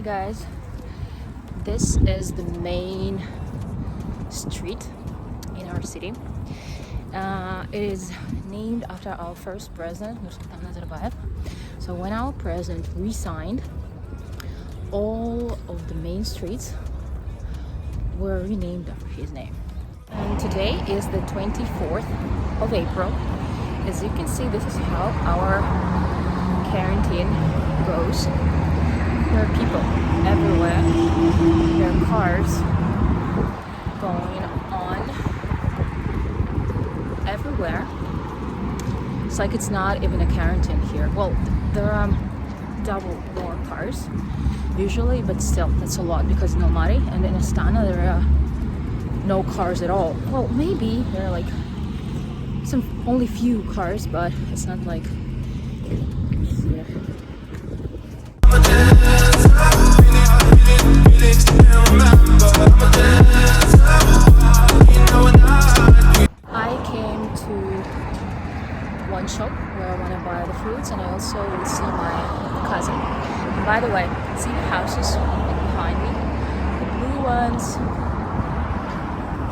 guys, this is the main street in our city. It is named after our first president, Nursultan Nazarbayev. So when our president resigned, all of the main streets were renamed after his name. And today is the 24th of April. As you can see, this is how our quarantine goes. There are people everywhere. There are cars going on everywhere. It's like it's not even a quarantine here. Well, there are double more cars usually, but still, that's a lot because in Almaty and in Astana there are no cars at all. Well, maybe there are like only few cars, but it's not like here. I came to one shop where I want to buy the fruits, and I also will see my cousin. And by the way, see the houses behind me? The blue ones,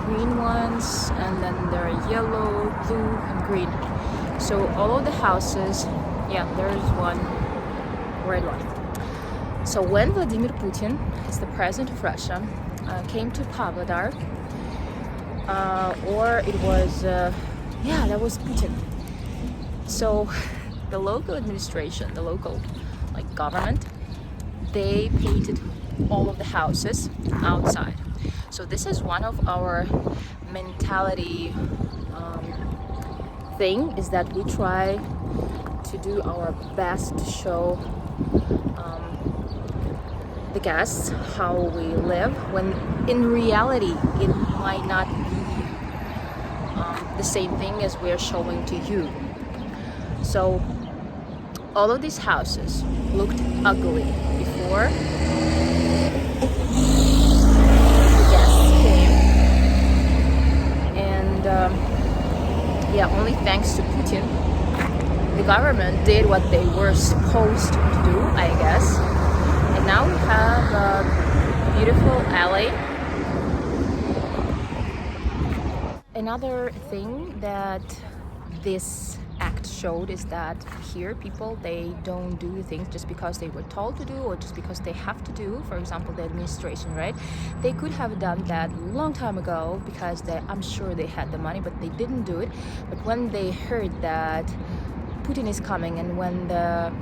green ones, and then there are yellow, blue, and green. So all of the houses, yeah, there is one red one. So when Vladimir Putin, is the president of Russia, came to Pavlodar, or it was, that was Putin. So the local administration, the local government, they painted all of the houses outside. So this is one of our mentality thing, is that we try to do our best to show the guests how we live, when in reality it might not be the same thing as we're showing to you. So all of these houses looked ugly before the guests came, and only thanks to Putin, the government did what they were supposed to do, I guess. And now we have a beautiful alley. Another thing that this act showed is that here people, they don't do things just because they were told to do or just because they have to do. For example, the administration, right? They could have done that a long time ago because I'm sure they had the money, but they didn't do it. But when they heard that Putin is coming, and when the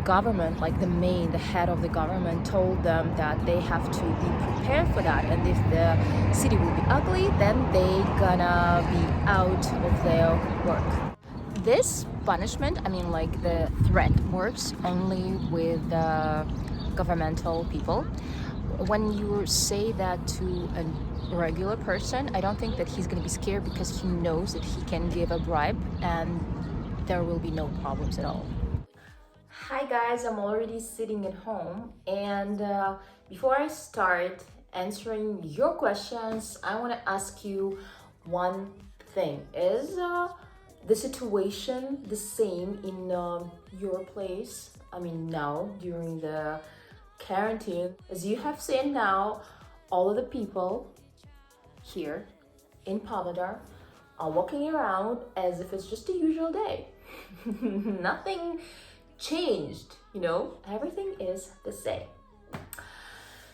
government, the head of the government, told them that they have to be prepared for that, and if the city will be ugly, then they gonna be out of their work. This punishment, the threat, works only with governmental people. When you say that to a regular person, I don't think that he's gonna be scared, because he knows that he can give a bribe and there will be no problems at all. Hi guys, I'm already sitting at home, and before I start answering your questions, I want to ask you one thing. Is the situation the same in your place? Now during the quarantine, as you have seen now, all of the people here in Pavlodar are walking around as if it's just a usual day. Nothing changed, everything is the same.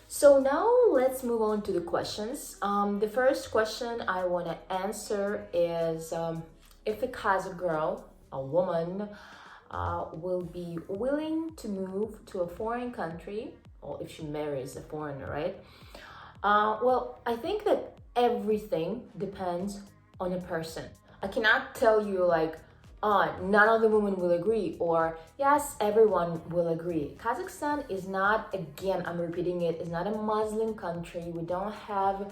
So now let's move on to the questions. The first question I want to answer is if a Kazakh girl, a woman, will be willing to move to a foreign country, or if she marries a foreigner, right? Well, I think that everything depends on a person. I cannot tell you none of the women will agree, or yes, everyone will agree. Kazakhstan is not, again, I'm repeating it, is not a Muslim country. We don't have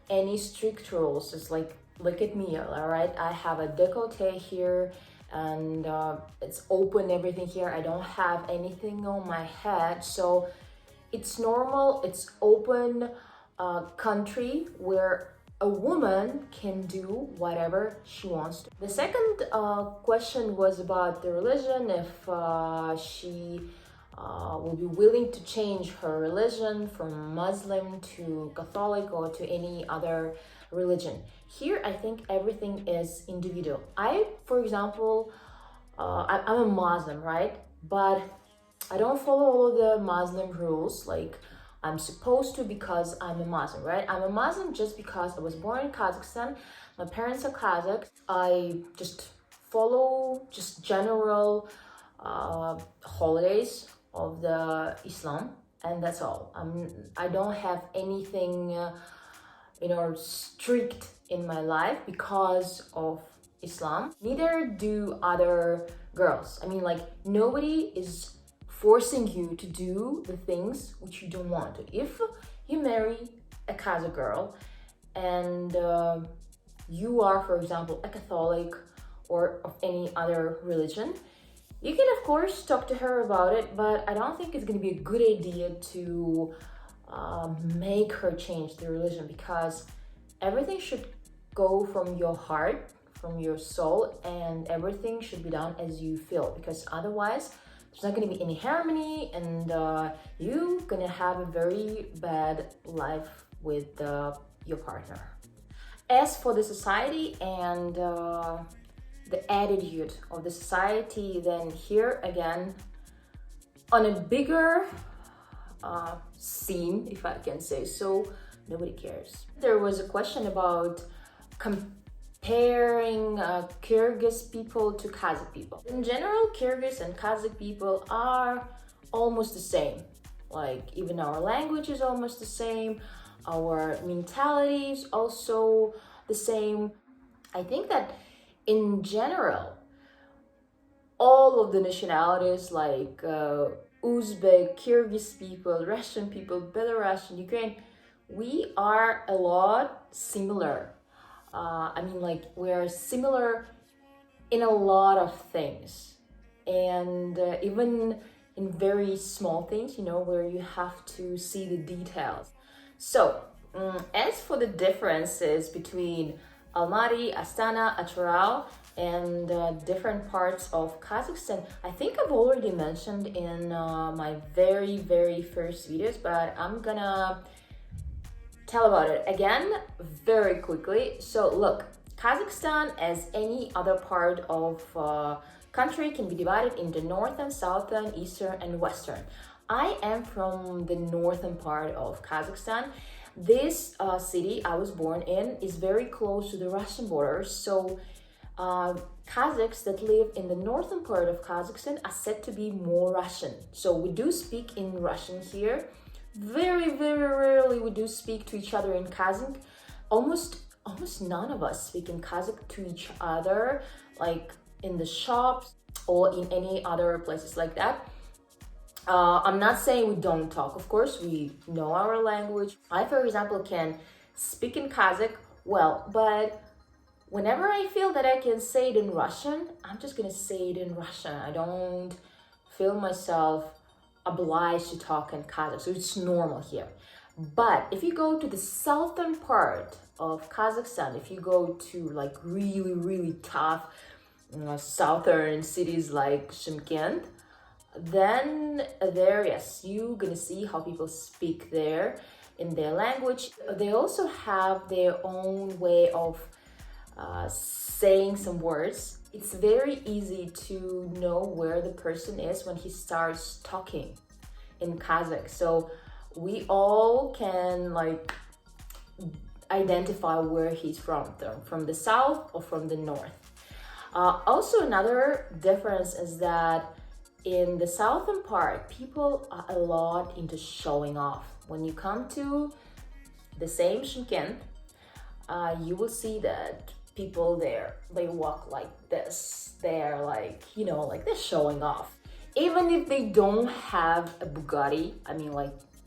any strict rules. Just look at me, all right? I have a décolleté here, and it's open, everything here. I don't have anything on my head, so it's normal. It's open country where a woman can do whatever she wants to. The second question was about the religion, if she will be willing to change her religion from Muslim to Catholic or to any other religion. Here, I think everything is individual. For example, I'm a Muslim, right? But I don't follow all of the Muslim rules like I'm supposed to because I'm a Muslim, right? I'm a Muslim just because I was born in Kazakhstan. My parents are Kazakh. I just follow just general holidays of the Islam, and that's all. I don't have anything strict in my life because of Islam. Neither do other girls. I mean, like, nobody is forcing you to do the things which you don't want to. If you marry a Kazakh girl and you are, for example, a Catholic or of any other religion, you can of course talk to her about it, but I don't think it's going to be a good idea to make her change the religion, because everything should go from your heart, from your soul, and everything should be done as you feel, because otherwise there's not going to be any harmony, and you're going to have a very bad life with your partner. As for the society and the attitude of the society, then here again, on a bigger scene, if I can say so, nobody cares. There was a question about comparing Kyrgyz people to Kazakh people. In general, Kyrgyz and Kazakh people are almost the same. Like, even our language is almost the same, our mentality is also the same. I think that in general, all of the nationalities like Uzbek, Kyrgyz people, Russian people, Belarusian, Ukraine, we are a lot similar. We're similar in a lot of things, and even in very small things, where you have to see the details. So, as for the differences between Almaty, Astana, Atyrau, and different parts of Kazakhstan, I think I've already mentioned in my very, very first videos, but I'm gonna tell about it again very quickly. So look, Kazakhstan, as any other part of country, can be divided into northern, southern, eastern, and western. I am from the northern part of Kazakhstan. This city I was born in is very close to the Russian border, so Kazakhs that live in the northern part of Kazakhstan are said to be more Russian. So we do speak in Russian here. Very, very rarely we do speak to each other in Kazakh. Almost none of us speak in Kazakh to each other, like in the shops or in any other places like that. I'm not saying we don't talk, of course, we know our language. I, for example, can speak in Kazakh well, but whenever I feel that I can say it in Russian, I'm just gonna say it in Russian. I don't feel myself obliged to talk in Kazakh, so it's normal here. But if you go to the southern part of Kazakhstan, if you go to like really, really tough southern cities like Shymkent, then yes, you're gonna see how people speak there in their language. They also have their own way of saying some words. It's very easy to know where the person is when he starts talking in Kazakh. So we all can like identify where he's from the south or from the north. Also, another difference is that in the southern part, people are a lot into showing off. When you come to the same Shymkent, you will see that people there, they walk like this. They're like, like they're showing off. Even if they don't have a Bugatti,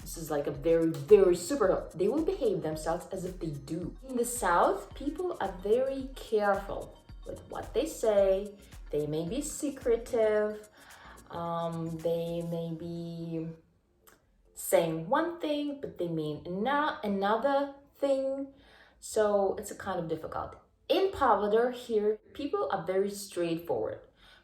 this is like a very, very super, they will behave themselves as if they do. In the south, people are very careful with what they say. They may be secretive. They may be saying one thing, but they mean another thing. So it's a kind of difficult. In Pavlodar here, people are very straightforward.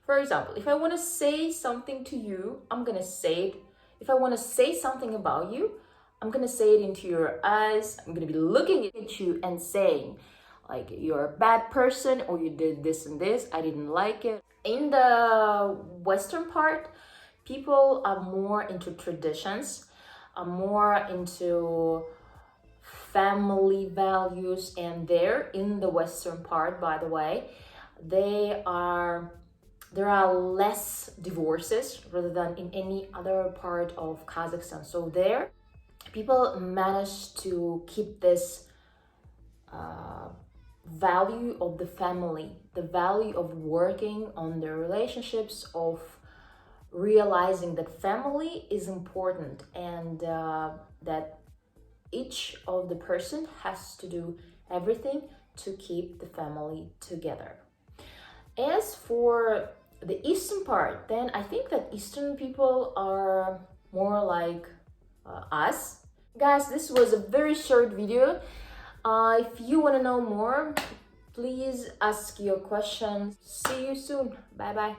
For example, if I want to say something to you, I'm gonna say it. If I want to say something about you, I'm gonna say it into your eyes. I'm gonna be looking at you and saying, like, you're a bad person, or you did this and this, I didn't like it. In the Western part, people are more into traditions, are more into family values, and there in the Western part, by the way, there are less divorces rather than in any other part of Kazakhstan. So there people manage to keep this value of the family, the value of working on their relationships, of realizing that family is important, and that each of the person has to do everything to keep the family together. As for the Eastern part, then I think that Eastern people are more like us. Guys, this was a very short video. If you want to know more, please ask your questions. See you soon. Bye bye.